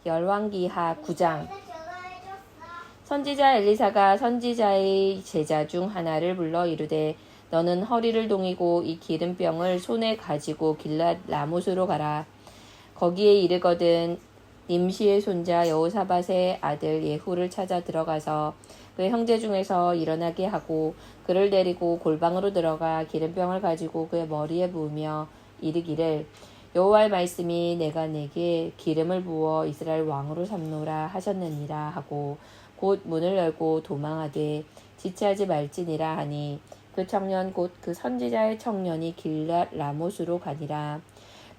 열왕기하 9장. 선지자 엘리사가 선지자의 제자 중 하나를 불러 이르되 너는 허리를 동이고 이 기름병을 손에 가지고 길랏 라못으로 가라. 거기에 이르거든 님시의 손자 여호사밧의 아들 예후를 찾아 들어가서 그의 형제 중에서 일어나게 하고 그를 데리고 골방으로 들어가 기름병을 가지고 그의 머리에 부으며 이르기를 여호와의 말씀이 내가 내게 기름을 부어 이스라엘 왕으로 삼노라 하셨느니라 하고 곧 문을 열고 도망하되 지체하지 말지니라 하니 그 청년 곧 그 선지자의 청년이 길랏 라못으로 가니라.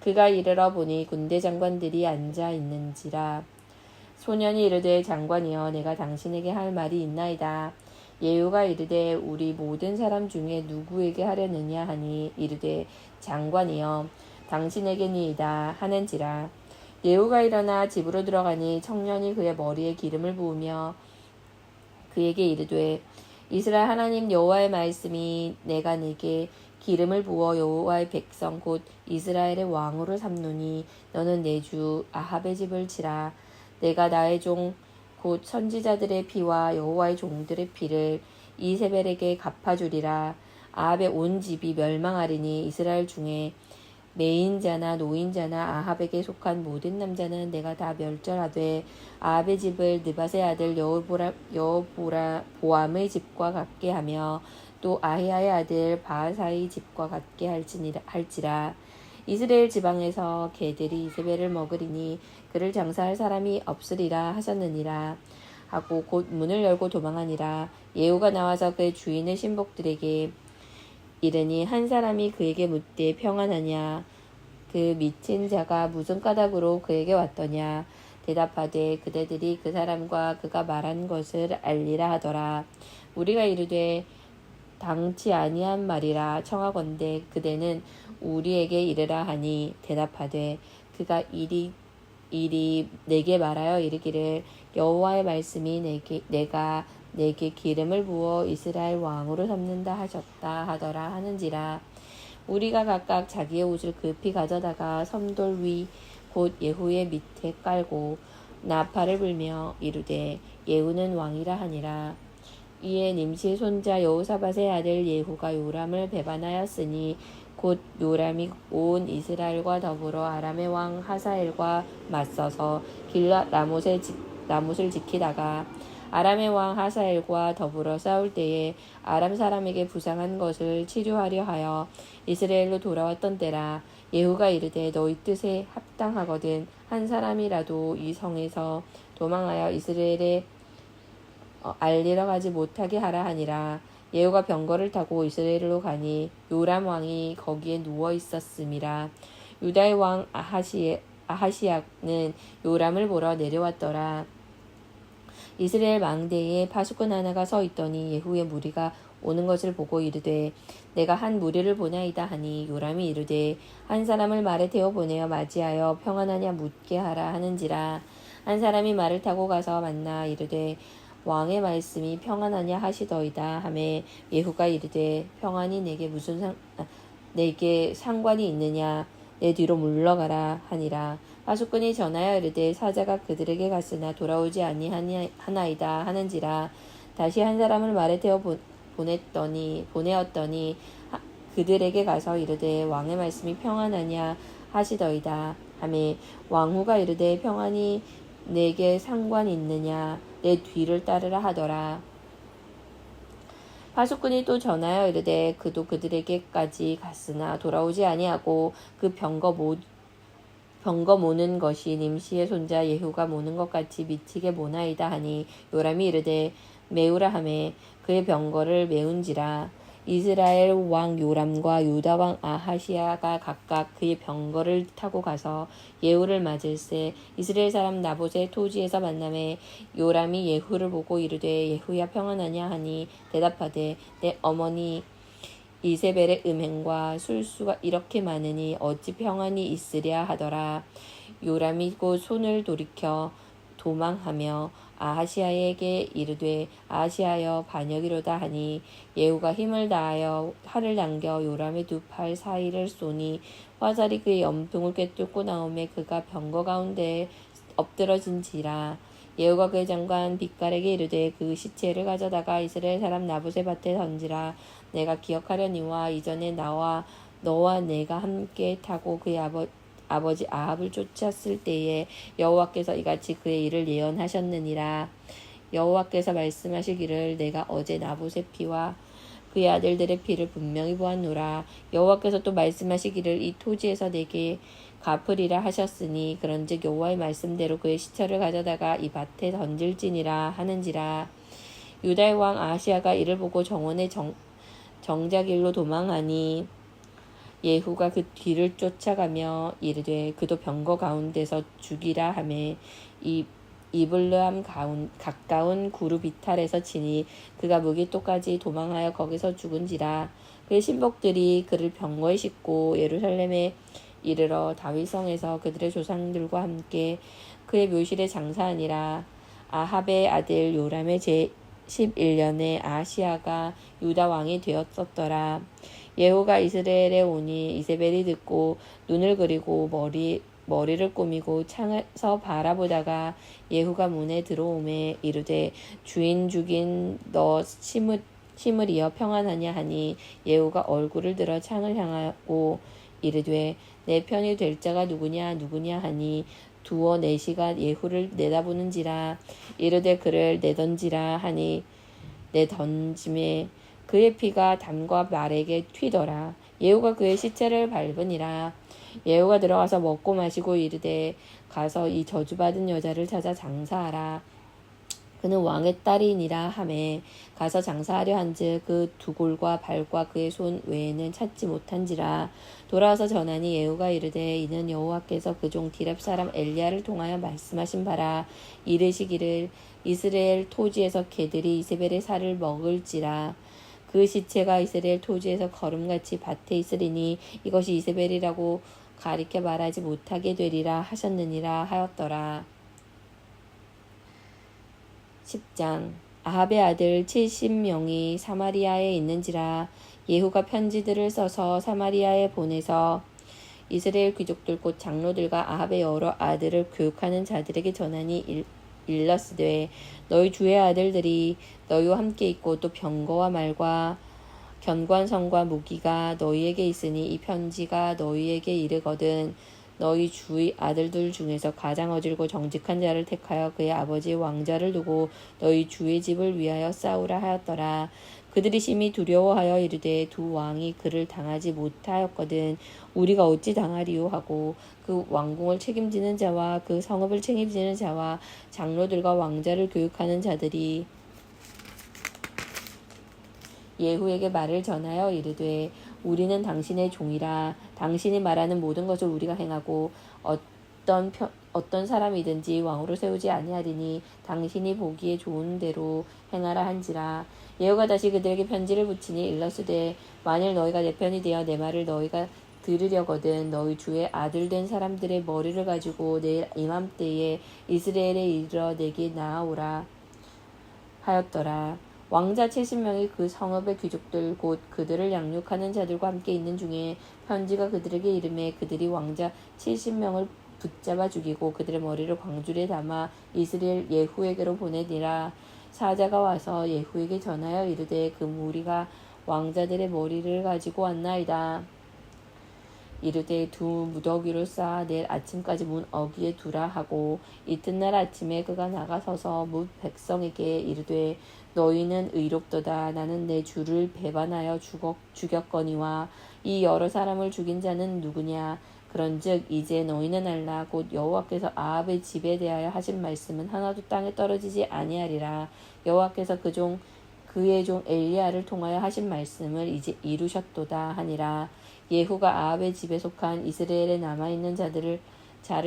그가 이르러 보니 군대 장관들이 앉아 있는지라. 소년이 이르되 장관이여 내가 당신에게 할 말이 있나이다. 예후가 이르되 우리 모든 사람 중에 누구에게 하려느냐 하니 이르되 장관이여 당신에게니이다 하는지라. 예후가 일어나 집으로 들어가니 청년이 그의 머리에 기름을 부으며 그에게 이르되 이스라엘 하나님 여호와의 말씀이 내가 내게 기름을 부어 여호와의 백성 곧 이스라엘의 왕으로 삼노니 너는 내 주 아합의 집을 치라. 내가 나의 종 곧 선지자들의 피와 여호와의 종들의 피를 이세벨에게 갚아주리라. 아합의 온 집이 멸망하리니 이스라엘 중에 매인자나 노인자나 아합에게 속한 모든 남자는 내가 다 멸절하되 아합의 집을 느밧의 아들 여호보암의 집과 같게 하며 또 아히야의 아들 바하사의 집과 같게 할지라. 이스라엘 지방에서 개들이 이세벨을 먹으리니 그를 장사할 사람이 없으리라 하셨느니라 하고 곧 문을 열고 도망하니라. 예후가 나와서 그의 주인의 신복들에게 이르니 한 사람이 그에게 묻되 평안하냐. 그 미친 자가 무슨 까닭으로 그에게 왔더냐. 대답하되 그대들이 그 사람과 그가 말한 것을 알리라 하더라. 우리가 이르되 당치 아니한 말이라 청하건대 그대는 우리에게 이르라 하니 대답하되 그가 이리 내게 말하여 이르기를 여호와의 말씀이 내가 내게 기름을 부어 이스라엘 왕으로 삼는다 하셨다 하더라 하는지라. 우리가 각각 자기의 옷을 급히 가져다가 섬돌 위 곧 예후의 밑에 깔고 나팔을 불며 이르되 예후는 왕이라 하니라. 이에 님시의 손자 여호사밧의 아들 예후가 요람을 배반하였으니 곧 요람이 온 이스라엘과 더불어 아람의 왕 하사엘과 맞서서 길랏 라못을 지키다가 아람의 왕 하사엘과 더불어 싸울 때에 아람 사람에게 부상한 것을 치료하려 하여 이스라엘로 돌아왔던 때라. 예후가 이르되 너희 뜻에 합당하거든 한 사람이라도 이 성에서 도망하여 이스라엘에 알리러 가지 못하게 하라 하니라. 예후가 병거를 타고 이스라엘로 가니 요람 왕이 거기에 누워 있었음이라. 유다의 왕 아하시야는 요람을 보러 내려왔더라. 이스라엘 망대에 파수꾼 하나가 서 있더니 예후의 무리가 오는 것을 보고 이르되 내가 한 무리를 보나이다 하니 요람이 이르되 한 사람을 말에 태워 보내어 맞이하여 평안하냐 묻게 하라 하는지라. 한 사람이 말을 타고 가서 만나 이르되 왕의 말씀이 평안하냐 하시더이다 하매 예후가 이르되 평안이 내게 상관이 있느냐 내 뒤로 물러가라 하니라. 파수꾼이 전하여 이르되 사자가 그들에게 갔으나 돌아오지 아니하나이다 하는지라. 다시 한 사람을 말에 태워 보내었더니 그들에게 가서 이르되 왕의 말씀이 평안하냐 하시더이다 하매 왕후가 이르되 평안이 내게 상관이 있느냐 내 뒤를 따르라 하더라. 파수꾼이 또 전하여 이르되 그도 그들에게까지 갔으나 돌아오지 아니하고 그 병거 모는 것이 님시의 손자 예후가 모는 것 같이 미치게 모나이다 하니 요람이 이르되 메우라 하매 그의 병거를 메운지라. 이스라엘 왕 요람과 유다 왕 아하시야가 각각 그의 병거를 타고 가서 예후를 맞을새 이스라엘 사람 나봇의 토지에서 만나매 요람이 예후를 보고 이르되 예후야 평안하냐 하니 대답하되 내 어머니 이세벨의 음행과 술수가 이렇게 많으니 어찌 평안이 있으랴 하더라. 요람이 곧 손을 돌이켜 도망하며 아하시야에게 이르되 아하시야여 반역이로다 하니 예후가 힘을 다하여 활을 당겨 요람의 두 팔 사이를 쏘니 화살이 그의 염통을 꿰뚫고 나오매 그가 병거 가운데 엎드러진지라. 예후가 그의 장관 빗갈에게 이르되 그 시체를 가져다가 이스라엘 사람 나봇의 밭에 던지라. 내가 기억하려니와 이전에 너와 내가 함께 타고 그의 아버지 아합을 쫓았을 때에 여호와께서 이같이 그의 일을 예언하셨느니라. 여호와께서 말씀하시기를 내가 어제 나봇의 피와 그의 아들들의 피를 분명히 보았노라. 여호와께서 또 말씀하시기를 이 토지에서 내게 갚으리라 하셨으니 그런즉 여호와의 말씀대로 그의 시체를 가져다가 이 밭에 던질지니라 하는지라. 유다의 왕 아하시야가 이를 보고 정원의 정작일로 도망하니 예후가 그 뒤를 쫓아가며 이르되 그도 병거 가운데서 죽이라 하매 이블르함 가까운 구루 비탈에서 치니 그가 무기토까지 도망하여 거기서 죽은지라. 그의 신복들이 그를 병거에 싣고 예루살렘에 이르러 다윗성에서 그들의 조상들과 함께 그의 묘실에 장사하니라. 아합의 아들 요람의 제11년에 아하시야가 유다 왕이 되었었더라. 예후가 이스라엘에 오니 이세벨이 듣고 눈을 그리고 머리를 꾸미고 창에서 바라보다가 예후가 문에 들어오매 이르되 주인 죽인 너 심으리여 평안하냐 하니 예후가 얼굴을 들어 창을 향하고 이르되 내 편이 될 자가 누구냐 하니 두어 내시가 예후를 내다보는지라. 이르되 그를 내던지라 하니 내던짐에 그의 피가 담과 말에게 튀더라. 예후가 그의 시체를 밟으니라. 예후가 들어가서 먹고 마시고 이르되 가서 이 저주받은 여자를 찾아 장사하라. 그는 왕의 딸이니라 하매 가서 장사하려 한즉 그 두골과 발과 그의 손 외에는 찾지 못한지라. 돌아와서 전하니 예후가 이르되 이는 여호와께서 그 종 디렙 사람 엘리야를 통하여 말씀하신 바라. 이르시기를 이스라엘 토지에서 개들이 이세벨의 살을 먹을지라. 그 시체가 이스라엘 토지에서 거름같이 밭에 있으리니 이것이 이세벨이라고 가리켜 말하지 못하게 되리라 하셨느니라 하였더라. 10장. 아합의 아들 70명이 사마리아에 있는지라. 예후가 편지들을 써서 사마리아에 보내서 이스라엘 귀족들 곧 장로들과 아합의 여러 아들을 교육하는 자들에게 전하니 일러스되 너희 주의 아들들이 너희와 함께 있고 또 병거와 말과 견관성과 무기가 너희에게 있으니 이 편지가 너희에게 이르거든 너희 주의 아들들 중에서 가장 어질고 정직한 자를 택하여 그의 아버지의 왕자를 두고 너희 주의 집을 위하여 싸우라 하였더라. 그들이 심히 두려워하여 이르되 두 왕이 그를 당하지 못하였거든 우리가 어찌 당하리요 하고 그 왕궁을 책임지는 자와 그 성읍을 책임지는 자와 장로들과 왕자를 교육하는 자들이 예후에게 말을 전하여 이르되 우리는 당신의 종이라. 당신이 말하는 모든 것을 우리가 행하고 어떤 사람이든지 왕으로 세우지 아니하리니 당신이 보기에 좋은 대로 행하라 한지라. 예후가 다시 그들에게 편지를 붙이니 일러스되 만일 너희가 내 편이 되어 내 말을 너희가 들으려거든 너희 주의 아들 된 사람들의 머리를 가지고 내일 이맘때에 이스라엘에 이르러 내게 나아오라 하였더라. 왕자 70명이 그 성읍의 귀족들 곧 그들을 양육하는 자들과 함께 있는 중에 편지가 그들에게 이르매 그들이 왕자 70명을 붙잡아 죽이고 그들의 머리를 광주리에 담아 이스라엘 예후에게로 보내니라. 사자가 와서 예후에게 전하여 이르되 그 무리가 왕자들의 머리를 가지고 왔나이다. 이르되 두 무더기를 쌓아 내일 아침까지 문 어귀에 두라 하고 이튿날 아침에 그가 나가서서 뭇 백성에게 이르되 너희는 의롭도다. 나는 내 주를 배반하여 죽였거니와 이 여러 사람을 죽인 자는 누구냐. 그런즉 이제 너희는 알라. 곧 여호와께서 아합의 집에 대하여 하신 말씀은 하나도 땅에 떨어지지 아니하리라. 여호와께서 그의 종 엘리야를 통하여 하신 말씀을 이제 이루셨도다 하니라. 예후가 아합의 집에 속한 이스라엘에 남아있는 자를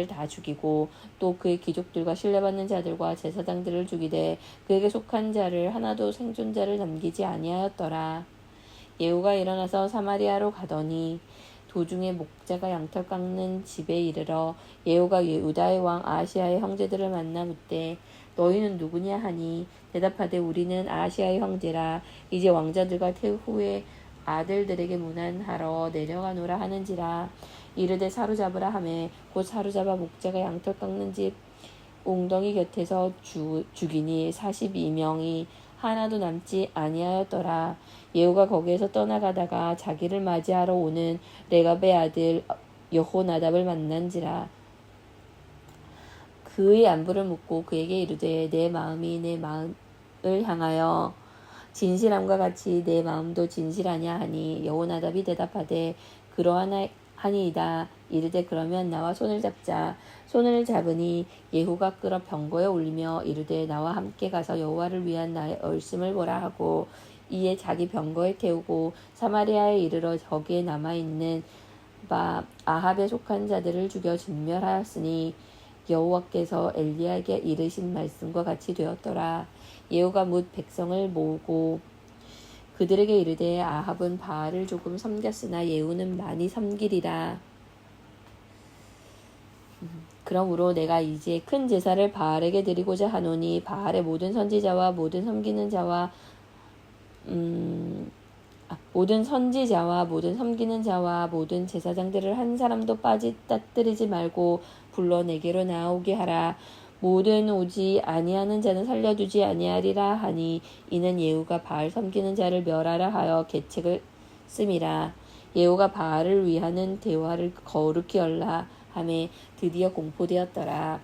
다 죽이고 또 그의 귀족들과 신뢰받는 자들과 제사장들을 죽이되 그에게 속한 자를 하나도 생존자를 남기지 아니하였더라. 예후가 일어나서 사마리아로 가더니 도중에 목자가 양털 깎는 집에 이르러 예후가 유다의 왕 아하시야의 형제들을 만나 묻되 너희는 누구냐 하니 대답하되 우리는 아하시야의 형제라. 이제 왕자들과 태후의 아들들에게 문안하러 내려가노라 하는지라. 이르되 사로잡으라 하매 곧 사로잡아 목자가 양털 깎는 집 웅덩이 곁에서 죽이니 42명이 하나도 남지 아니하였더라. 예후가 거기에서 떠나가다가 자기를 맞이하러 오는 레갑의 아들 여호나답을 만난지라. 그의 안부를 묻고 그에게 이르되 내 마음이 내 마음을 향하여 진실함과 같이 내 마음도 진실하냐 하니 여호나답이 대답하되 그러하니이다. 이르되 그러면 나와 손을 잡자. 손을 잡으니 예후가 끌어 병거에 올리며 이르되 나와 함께 가서 여호와를 위한 나의 얼씀을 보라 하고 이에 자기 병거에 태우고 사마리아에 이르러 거기에 남아있는 바 아합에 속한 자들을 죽여 진멸하였으니 여호와께서 엘리야에게 이르신 말씀과 같이 되었더라. 예후가 뭇 백성을 모으고 그들에게 이르되 아합은 바알을 조금 섬겼으나 예후는 많이 섬기리라. 그러므로 내가 이제 큰 제사를 바알에게 드리고자 하노니 바알의 모든 선지자와 모든 섬기는 자와 모든 선지자와 모든 섬기는 자와 모든 제사장들을 한 사람도 빠뜨리지 말고 불러 내게로 나오게 하라. 모든 오지 아니하는 자는 살려두지 아니하리라 하니 이는 예후가 바알 섬기는 자를 멸하라 하여 계책을 씀이라. 예후가 바알을 위하는 대화를 거룩히 열라 하매 드디어 공포되었더라.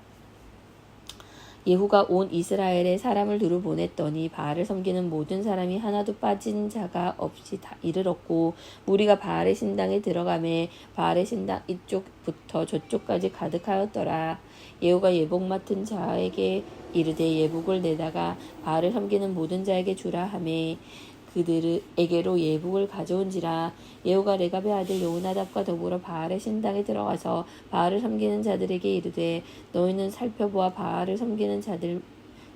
예후가 온 이스라엘에 사람을 두루 보냈더니 바알을 섬기는 모든 사람이 하나도 빠진 자가 없이 다 이르렀고 무리가 바알의 신당에 들어가매 바알의 신당 이쪽부터 저쪽까지 가득하였더라. 예후가 예복 맡은 자에게 이르되 예복을 내다가 바알을 섬기는 모든 자에게 주라 하매 그들에게로 예복을 가져온지라. 예후가 레갑의 아들 여호나답과 더불어 바알의 신당에 들어가서 바알을 섬기는 자들에게 이르되 너희는 살펴보아 바알을 섬기는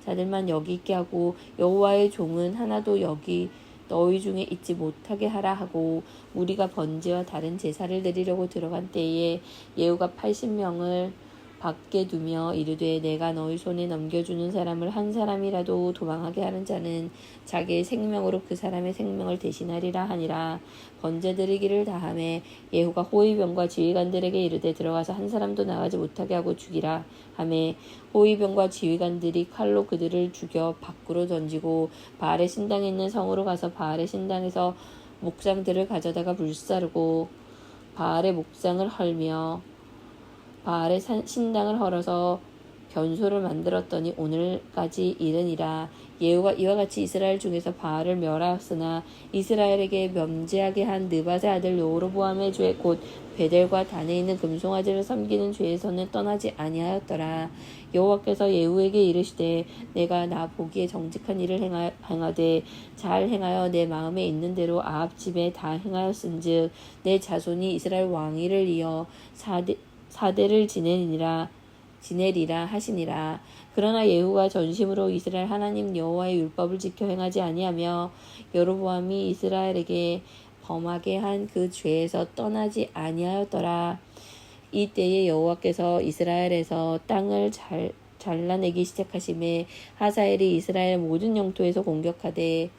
자들만 여기 있게 하고 여호와의 종은 하나도 여기 너희 중에 있지 못하게 하라 하고 무리가 번제와 다른 제사를 드리려고 들어간 때에 예후가 80명을 밖에 두며 이르되 내가 너희 손에 넘겨주는 사람을 한 사람이라도 도망하게 하는 자는 자기의 생명으로 그 사람의 생명을 대신하리라 하니라. 번제 드리기를 다하매 예후가 호위병과 지휘관들에게 이르되 들어가서 한 사람도 나가지 못하게 하고 죽이라 하매 호위병과 지휘관들이 칼로 그들을 죽여 밖으로 던지고 바알의 신당에 있는 성으로 가서 바알의 신당에서 목장들을 가져다가 불사르고 바알의 목장을 헐며 바알의 신당을 헐어서 변소를 만들었더니 오늘까지 이르니라. 예후가 이와 같이 이스라엘 중에서 바알을 멸하였으나 이스라엘에게 면제하게 한 느밧의 아들 여로보암의 죄 곧 베델과 단에 있는 금송아지를 섬기는 죄에서는 떠나지 아니하였더라. 여호와께서 예후에게 이르시되 내가 나 보기에 정직한 일을 행하되 잘 행하여 내 마음에 있는 대로 아합 집에 다 행하였은즉 내 자손이 이스라엘 왕위를 이어 사대를 지내리라 하시니라. 그러나 예후가 전심으로 이스라엘 하나님 여호와의 율법을 지켜 행하지 아니하며 여로보암이 이스라엘에게 범하게 한 그 죄에서 떠나지 아니하였더라. 이때에 여호와께서 이스라엘에서 땅을 잘라내기 시작하심에 하사엘이 이스라엘 모든 영토에서 공격하되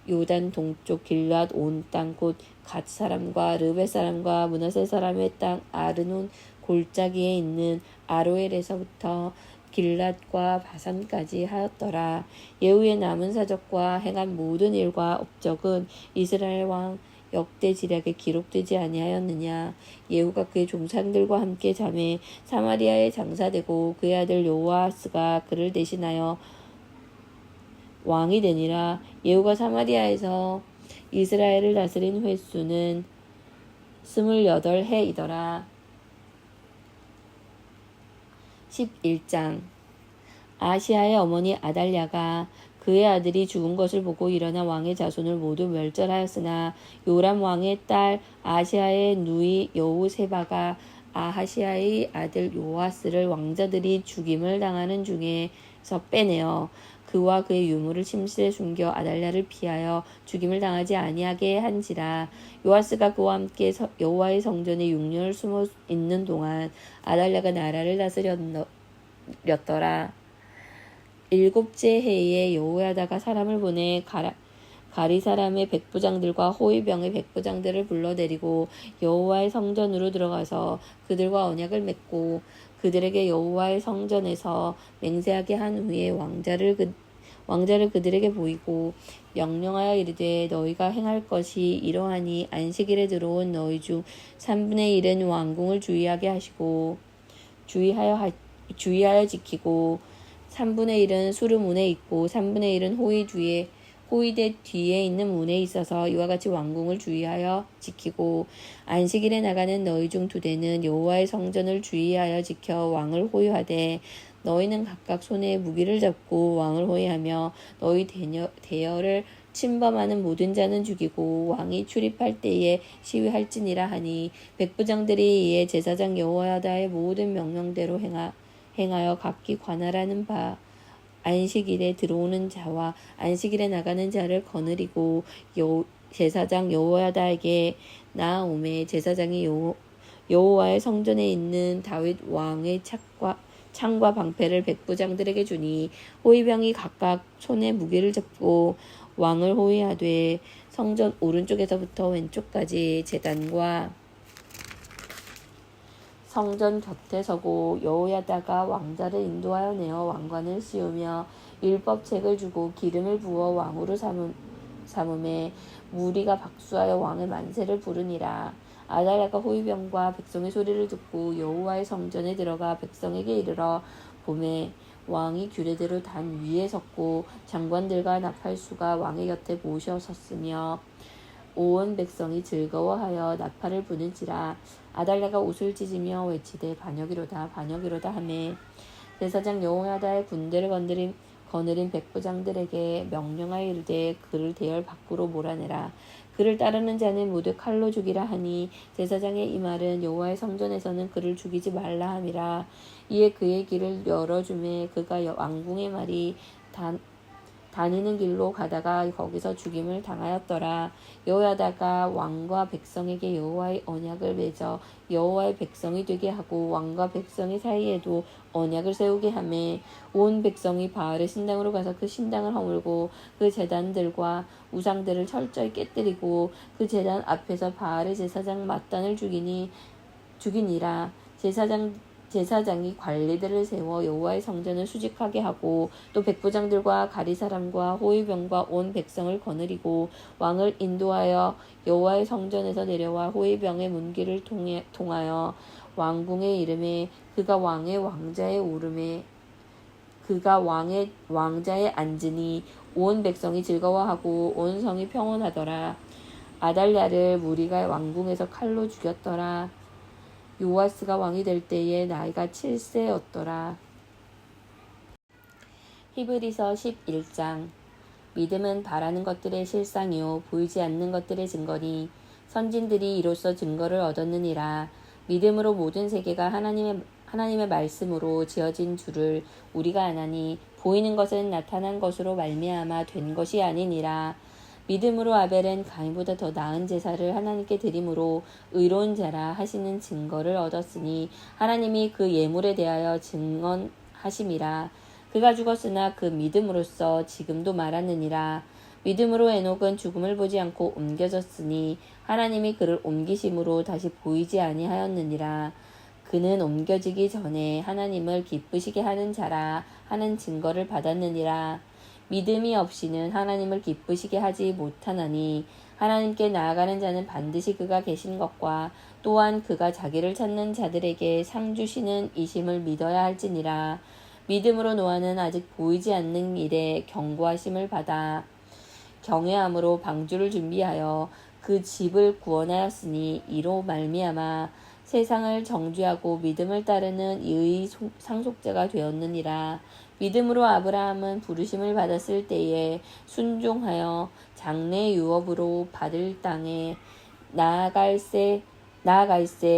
요단 동쪽 길앗 온 땅 곧 갓 사람과 르벳 사람과 므낫세 사람의 땅 아르논 골짜기에 있는 아로엘에서부터 길랏과 바산까지 하였더라. 예후의 남은 사적과 행한 모든 일과 업적은 이스라엘 왕 역대지략에 기록되지 아니하였느냐. 예후가 그의 종상들과 함께 잠에 사마리아에 장사되고 그의 아들 요아스가 그를 대신하여 왕이 되니라. 예후가 사마리아에서 이스라엘을 다스린 횟수는 28해이더라. 11장. 아시아의 어머니 아달랴가 그의 아들이 죽은 것을 보고 일어나 왕의 자손을 모두 멸절하였으나 요람 왕의 딸 아시아의 누이 여호세바가 아하시아의 아들 요아스를 왕자들이 죽임을 당하는 중에서 빼내어 그와 그의 유물을 침실에 숨겨 아달랴를 피하여 죽임을 당하지 아니하게 한지라. 요아스가 그와 함께 여호와의 성전에 6년을 숨어 있는 동안 아달랴가 나라를 다스렸더라. 7째 해에 여호야다가 사람을 보내 가리 사람의 백부장들과 호위병의 백부장들을 불러내리고 여호와의 성전으로 들어가서 그들과 언약을 맺고 그들에게 여호와의 성전에서 맹세하게 한 후에 왕자를 그들에게 보이고 명령하여 이르되 너희가 행할 것이 이러하니 안식일에 들어온 너희 중 3분의 1은 왕궁을 주의하여 지키고 3분의 1은 수르문에 있고 3분의 1은 호위대 뒤에 있는 문에 있어서 이와 같이 왕궁을 주의하여 지키고 안식일에 나가는 너희 중 2대는 여호와의 성전을 주의하여 지켜 왕을 호위하되 너희는 각각 손에 무기를 잡고 왕을 호위하며 너희 대열을 침범하는 모든 자는 죽이고 왕이 출입할 때에 시위할지니라 하니 백부장들이 이에 제사장 여호야다의 모든 명령대로 행하여 각기 관할하는 바 안식일에 들어오는 자와 안식일에 나가는 자를 거느리고 제사장 여호야다에게 나아오매 제사장이 여호와의 성전에 있는 다윗 왕의 창과 방패를 백부장들에게 주니 호위병이 각각 손에 무기를 잡고 왕을 호위하되 성전 오른쪽에서부터 왼쪽까지 제단과 성전 곁에 서고 여호야다가 왕자를 인도하여 내어 왕관을 씌우며 율법책을 주고 기름을 부어 왕으로 삼음에 무리가 박수하여 왕의 만세를 부르니라. 아달랴가 호위병과 백성의 소리를 듣고 여호와의 성전에 들어가 백성에게 이르러 보매 왕이 규례대로 단 위에 섰고 장관들과 나팔수가 왕의 곁에 모셔 섰으며 온 백성이 즐거워하여 나팔을 부는지라. 아달랴가 옷을 찢으며 외치되 반역이로다 반역이로다 하매 제사장 여호야다의 군대를 거느린 백부장들에게 명령하여 이르되 그를 대열 밖으로 몰아내라. 그를 따르는 자는 모두 칼로 죽이라 하니 제사장의 이 말은 여호와의 성전에서는 그를 죽이지 말라 함이라. 이에 그의 길을 열어주매 그가 왕궁의 말이 다니는 길로 가다가 거기서 죽임을 당하였더라. 여호야다가 왕과 백성에게 여호와의 언약을 맺어 여호와의 백성이 되게 하고 왕과 백성의 사이에도 언약을 세우게 하매 온 백성이 바알의 신당으로 가서 그 신당을 허물고 그 제단들과 우상들을 철저히 깨뜨리고 그 제단 앞에서 바알의 제사장 맏단을 죽이니라. 제사장이 관리들을 세워 여호와의 성전을 수직하게 하고 또 백부장들과 가리사람과 호위병과 온 백성을 거느리고 왕을 인도하여 여호와의 성전에서 내려와 호위병의 문길을 통하여 왕궁에 이르매 그가 왕자에 앉으니 온 백성이 즐거워하고 온 성이 평온하더라. 아달랴를 무리가 왕궁에서 칼로 죽였더라. 요아스가 왕이 될 때에 나이가 7세였더라. 히브리서 11장. 믿음은 바라는 것들의 실상이요 보이지 않는 것들의 증거니 선진들이 이로써 증거를 얻었느니라. 믿음으로 모든 세계가 하나님의 말씀으로 지어진 줄을 우리가 아나니 보이는 것은 나타난 것으로 말미암아 된 것이 아니니라. 믿음으로 아벨은 가인보다 더 나은 제사를 하나님께 드림으로 의로운 자라 하시는 증거를 얻었으니 하나님이 그 예물에 대하여 증언하심이라. 그가 죽었으나 그 믿음으로써 지금도 말하느니라. 믿음으로 에녹은 죽음을 보지 않고 옮겨졌으니 하나님이 그를 옮기심으로 다시 보이지 아니하였느니라. 그는 옮겨지기 전에 하나님을 기쁘시게 하는 자라 하는 증거를 받았느니라. 믿음이 없이는 하나님을 기쁘시게 하지 못하나니 하나님께 나아가는 자는 반드시 그가 계신 것과 또한 그가 자기를 찾는 자들에게 상 주시는 이심을 믿어야 할지니라. 믿음으로 노아는 아직 보이지 않는 일에 경고하심을 받아 경외함으로 방주를 준비하여 그 집을 구원하였으니 이로 말미암아 세상을 정죄하고 믿음을 따르는 이의 상속자가 되었느니라. 믿음으로 아브라함은 부르심을 받았을 때에 순종하여 장래 유업으로 받을 땅에 나아갈새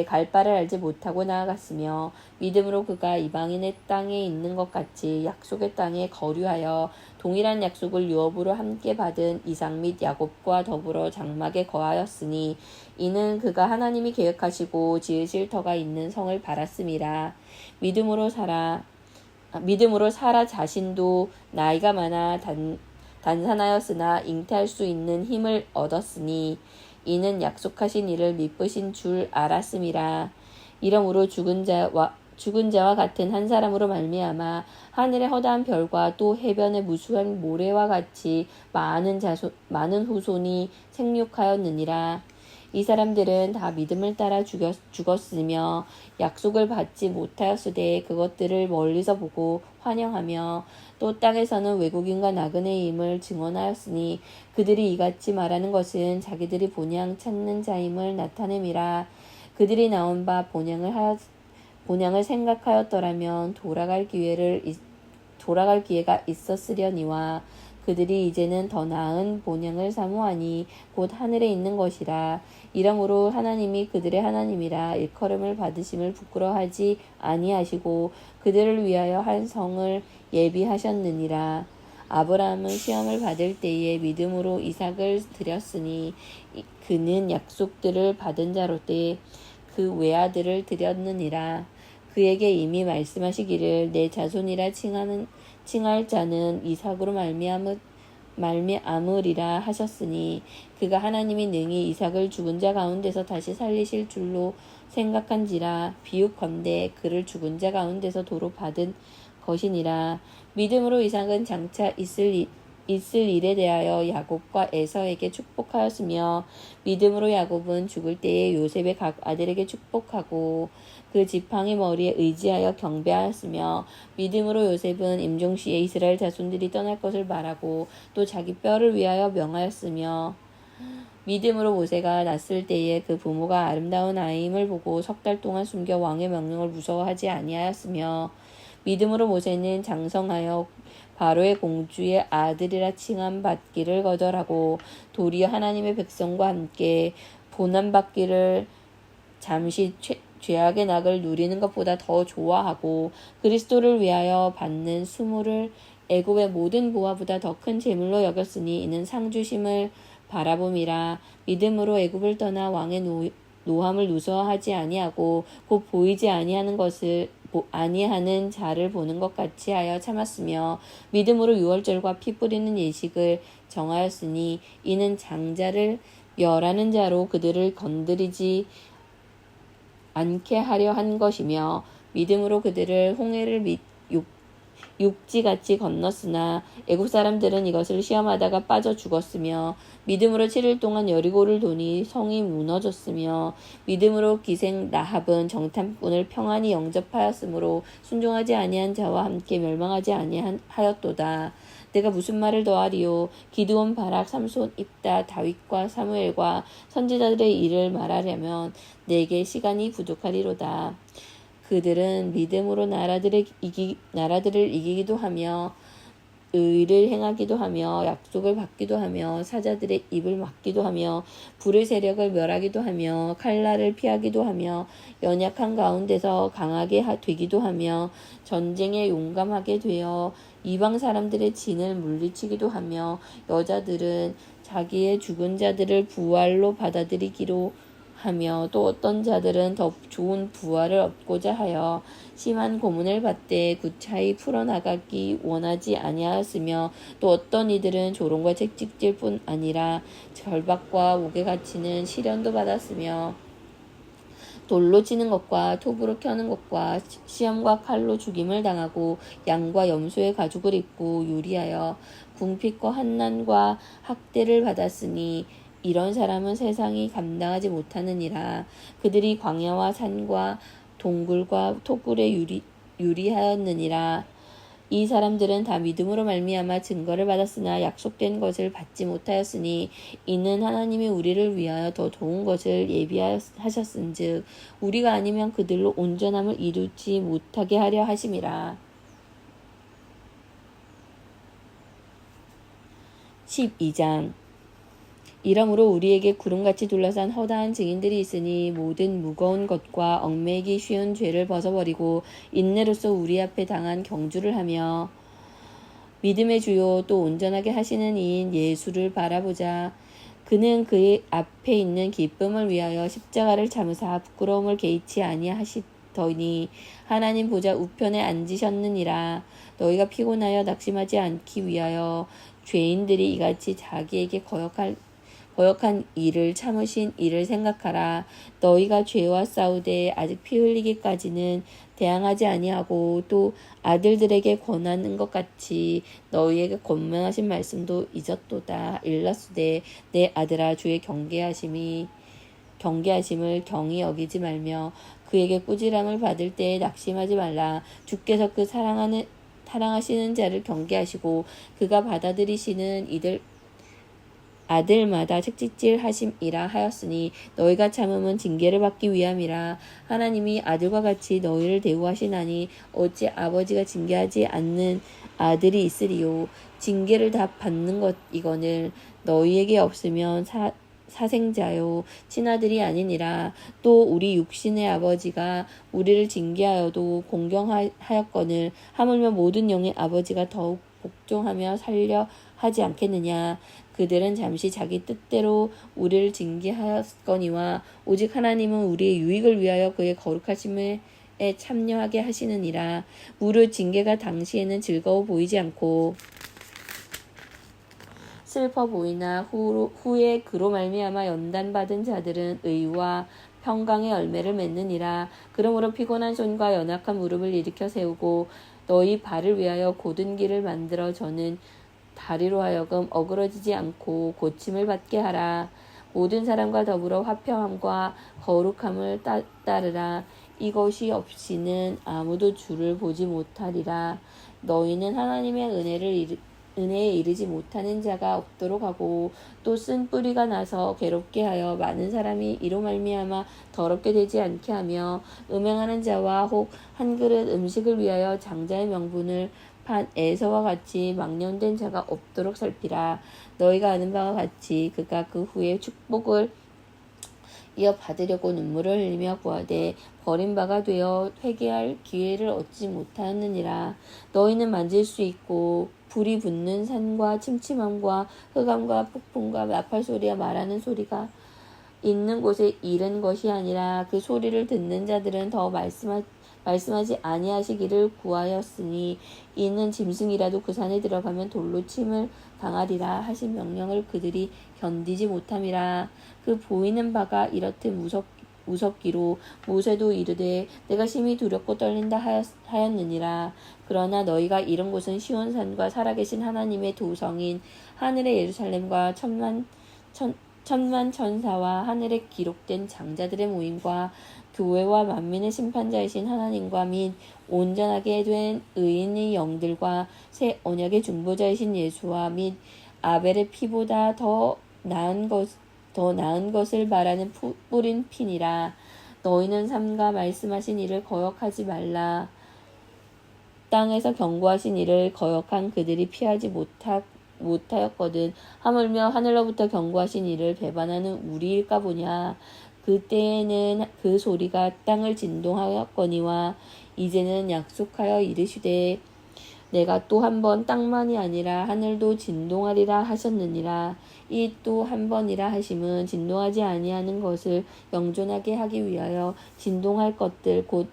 갈 바를 알지 못하고 나아갔으며 믿음으로 그가 이방인의 땅에 있는 것 같이 약속의 땅에 거류하여 동일한 약속을 유업으로 함께 받은 이삭 및 야곱과 더불어 장막에 거하였으니 이는 그가 하나님이 계획하시고 지으실 터가 있는 성을 바랐음이라. 믿음으로 사라 자신도 나이가 많아 단산하였으나 잉태할 수 있는 힘을 얻었으니 이는 약속하신 이를 미쁘신 줄 알았음이라. 이러므로 죽은 죽은 자와 같은 한 사람으로 말미암아 하늘의 허다한 별과 또 해변의 무수한 모래와 같이 많은 후손이 생육하였느니라. 이 사람들은 다 믿음을 따라 죽었으며 약속을 받지 못하였으되 그것들을 멀리서 보고 환영하며 또 땅에서는 외국인과 나그네임을 증언하였으니 그들이 이같이 말하는 것은 자기들이 본향 찾는 자임을 나타냄이라. 그들이 나온 바 본향을 생각하였더라면 돌아갈 기회가 있었으려니와 그들이 이제는 더 나은 본향을 사모하니 곧 하늘에 있는 것이라. 이러므로 하나님이 그들의 하나님이라 일컬음을 받으심을 부끄러워하지 아니하시고 그들을 위하여 한 성을 예비하셨느니라. 아브라함은 시험을 받을 때에 믿음으로 이삭을 드렸으니 그는 약속들을 받은 자로되 그 외아들을 드렸느니라. 그에게 이미 말씀하시기를 내 자손이라 칭할 자는 이삭으로 말미암으리라 하셨으니 그가 하나님이 능히 이삭을 죽은 자 가운데서 다시 살리실 줄로 생각한지라. 비유컨대 그를 죽은 자 가운데서 도로 받은 것이니라. 믿음으로 이삭은 장차 있을 일에 대하여 야곱과 에서에게 축복하였으며 믿음으로 야곱은 죽을 때에 요셉의 각 아들에게 축복하고 그 지팡이 머리에 의지하여 경배하였으며 믿음으로 요셉은 임종시에 이스라엘 자손들이 떠날 것을 말하고 또 자기 뼈를 위하여 명하였으며 믿음으로 모세가 낳았을 때에 그 부모가 아름다운 아이임을 보고 석 달 동안 숨겨 왕의 명령을 무서워하지 아니하였으며 믿음으로 모세는 장성하여 바로의 공주의 아들이라 칭함 받기를 거절하고 도리어 하나님의 백성과 함께 고난받기를 잠시 죄악의 낙을 누리는 것보다 더 좋아하고 그리스도를 위하여 받는 수모를 애굽의 모든 보화보다 더 큰 재물로 여겼으니 이는 상주심을 바라봄이라. 믿음으로 애굽을 떠나 왕의 노함을 누서하지 아니하고 곧 보이지 아니하는 자를 보는 것 같이 하여 참았으며 믿음으로 유월절과 피 뿌리는 예식을 정하였으니 이는 장자를 멸하는 자로 그들을 건드리지 않게 하려 한 것이며 믿음으로 그들을 홍해를 육지같이 건넜으나 애굽 사람들은 이것을 시험하다가 빠져 죽었으며 믿음으로 7일 동안 여리고를 도니 성이 무너졌으며 믿음으로 기생 라합은 정탐꾼을 평안히 영접하였으므로 순종하지 아니한 자와 함께 멸망하지 아니하였도다. 내가 무슨 말을 더하리요. 기드온 바락 삼손 입다 다윗과 사무엘과 선지자들의 일을 말하려면 내게 시간이 부족하리로다. 그들은 믿음으로 나라들을 이기기도 하며 의를 행하기도 하며 약속을 받기도 하며 사자들의 입을 막기도 하며 불의 세력을 멸하기도 하며 칼날을 피하기도 하며 연약한 가운데서 강하게 되기도 하며 전쟁에 용감하게 되어 이방 사람들의 진을 물리치기도 하며 여자들은 자기의 죽은 자들을 부활로 받아들이기로 하며 또 어떤 자들은 더 좋은 부활을 얻고자 하여 심한 고문을 받되 구차히 풀어나가기 원하지 아니하였으며 또 어떤 이들은 조롱과 채찍질 뿐 아니라 절박과 옥에 갇히는 시련도 받았으며 돌로 치는 것과 톱으로 켜는 것과 시험과 칼로 죽임을 당하고 양과 염소의 가죽을 입고 유리하여 궁핍과 환난과 학대를 받았으니 이런 사람은 세상이 감당하지 못하느니라. 그들이 광야와 산과 동굴과 토굴에 유리하였느니라. 이 사람들은 다 믿음으로 말미암아 증거를 받았으나 약속된 것을 받지 못하였으니 이는 하나님이 우리를 위하여 더 좋은 것을 예비하셨은즉 우리가 아니면 그들로 온전함을 이루지 못하게 하려 하심이라. 12장 이러므로 우리에게 구름같이 둘러싼 허다한 증인들이 있으니 모든 무거운 것과 얽매이기 쉬운 죄를 벗어버리고 인내로써 우리 앞에 당한 경주를 하며 믿음의 주요 또 온전하게 하시는 이인 예수를 바라보자. 그는 그의 앞에 있는 기쁨을 위하여 십자가를 참으사 부끄러움을 개의치 아니하시더니 하나님 보좌 우편에 앉으셨느니라. 너희가 피곤하여 낙심하지 않기 위하여 죄인들이 이같이 자기에게 거역한 일을 참으신 이를 생각하라. 너희가 죄와 싸우되 아직 피 흘리기까지는 대항하지 아니하고 또 아들들에게 권하는 것 같이 너희에게 권면하신 말씀도 잊었도다. 일러스되 내 아들아 주의 경계하심을 경히 여기지 말며 그에게 꾸지람을 받을 때에 낙심하지 말라. 주께서 그 사랑하시는 자를 경계하시고 그가 받아들이시는 이들 아들마다 책짓질 하심이라 하였으니 너희가 참음은 징계를 받기 위함이라. 하나님이 아들과 같이 너희를 대우하시나니 어찌 아버지가 징계하지 않는 아들이 있으리요. 징계를 다 받는 것 이거늘 너희에게 없으면 사생자요 친아들이 아니니라. 또 우리 육신의 아버지가 우리를 징계하여도 공경하였거늘 하물며 모든 영의 아버지가 더욱 복종하며 살려 하지 않겠느냐. 그들은 잠시 자기 뜻대로 우리를 징계하였거니와 오직 하나님은 우리의 유익을 위하여 그의 거룩하심에 참여하게 하시느니라. 무릇 징계가 당시에는 즐거워 보이지 않고 슬퍼 보이나 후에 그로 말미암아 연단받은 자들은 의와 평강의 열매를 맺느니라. 그러므로 피곤한 손과 연약한 무릎을 일으켜 세우고 너희 발을 위하여 곧은 길을 만들어 저는 다리로 하여금 어그러지지 않고 고침을 받게 하라. 모든 사람과 더불어 화평함과 거룩함을 따르라. 이것이 없이는 아무도 주를 보지 못하리라. 너희는 하나님의 은혜에 이르지 못하는 자가 없도록 하고 또 쓴 뿌리가 나서 괴롭게 하여 많은 사람이 이로 말미암아 더럽게 되지 않게 하며 음행하는 자와 혹 한 그릇 음식을 위하여 장자의 명분을 판 에서와 같이 망령된 자가 없도록 살피라. 너희가 아는 바와 같이 그가 그 후에 축복을 이어 받으려고 눈물을 흘리며 구하되 버린 바가 되어 회개할 기회를 얻지 못하였느니라. 너희는 만질 수 있고 불이 붙는 산과 침침함과 흑암과 폭풍과 나팔 소리와 말하는 소리가 있는 곳에 이른 것이 아니라 그 소리를 듣는 자들은 더 말씀하지 아니하시기를 구하였으니 이는 짐승이라도 그 산에 들어가면 돌로 침을 당하리라 하신 명령을 그들이 견디지 못함이라. 그 보이는 바가 이렇듯 무섭기로 모세도 이르되 내가 심히 두렵고 떨린다 하였느니라. 그러나 너희가 이른 곳은 시온산과 살아계신 하나님의 도성인 하늘의 예루살렘과 천만 천사와 하늘에 기록된 장자들의 모임과 교회와 만민의 심판자이신 하나님과 및 온전하게 된 의인의 영들과 새 언약의 중보자이신 예수와 및 아벨의 피보다 더 나은 것을 말하는 뿌린 피니라. 너희는 삼가 말씀하신 이를 거역하지 말라. 땅에서 경고하신 이를 거역한 그들이 피하지 못하였거든. 하물며 하늘로부터 경고하신 이를 배반하는 우리일까 보냐. 그때에는 그 소리가 땅을 진동하였거니와 이제는 약속하여 이르시되 내가 또 한 번 땅만이 아니라 하늘도 진동하리라 하셨느니라. 이 또 한 번이라 하심은 진동하지 아니하는 것을 영존하게 하기 위하여 진동할 것들 곧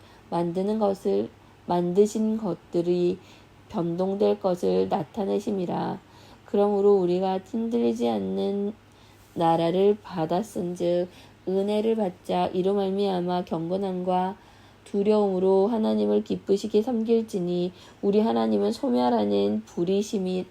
만드신 것들이 변동될 것을 나타내심이라. 그러므로 우리가 흔들리지 않는 나라를 받았은즉 은혜를 받자 이로 말미암아 경건함과 두려움으로 하나님을 기쁘시게 섬길지니 우리 하나님은 소멸하는 불이심이라.